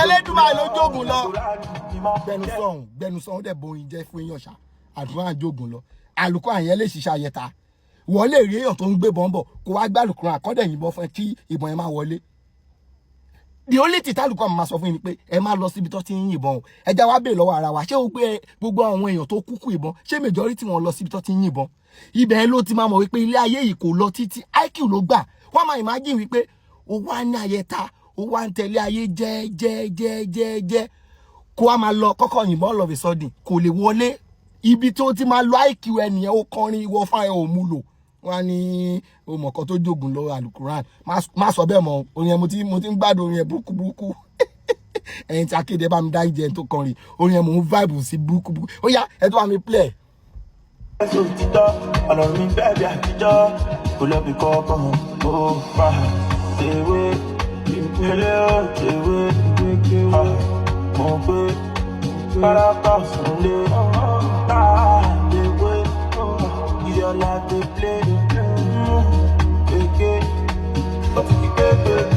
Elédùmarè ló jogun lọ. Gbẹnusọ̀hún dẹ̀ boyin jẹ́ fún èèyàn ṣá. Àdúrà jogun lọ. Àlùkò àyẹn lè ṣiṣẹ́ ayẹta. Wọ́n lè rí èèyàn tó ń gbé bọ́ńbọ̀ kó wá gbàlùkùn àkọ́dẹ̀ yìnbọn fún ẹ kí ìbọn yẹn máa wọlé. The only thing tálùkọ́ máa sọ fún yín ni pé ẹ máa lọ síbi tó ti ń yìnbọn o. Ẹ já wá bèèrè lọ́wọ́ ara wa ṣé o pé gbogbo àwọn èèyàn tó kúkú ìbọn ṣé majority wọn lọ síbi tó ti ń yìnbọn. Ibẹ̀ ló ti máa mọ̀ wípé ilé ayé yìí kò lọ títí IQ ló gbà. Wọ́n máa imagine wípé ó wá ní ayẹta ó wá ń tẹ̀lé ayé jẹ́ kó wá máa lọ kọ́kọ́ yìnbọn all of a sudden kò lè wọlé. Ibi tó ti máa lo IQ ẹnìyẹn ó kọrin ìwọ fáyọ òmùlò. Wọ́n ní o mọ̀ kan tó jogun lọ alukuran má sọ bẹ́ẹ̀ mọ́ orin yẹn mo ti ń gbádùn orin yẹn burúkú ẹ̀yin tí akéde bá mi dá ìjẹun tó kọrin orin yẹn mo ń vibe sí burúkú ó yá ẹ tó wá mi play. Ẹ̀sùn òtítọ́ ọlọ́run mi bẹ́ẹ̀ bí àtijọ́ kò lọ bí kọ́kọ́ ó fà ṣèwé ìpele ó ṣèwé mo gbé párápá sùnlé léwé ìyọ̀lá dé play kéèké ọtí kéèké.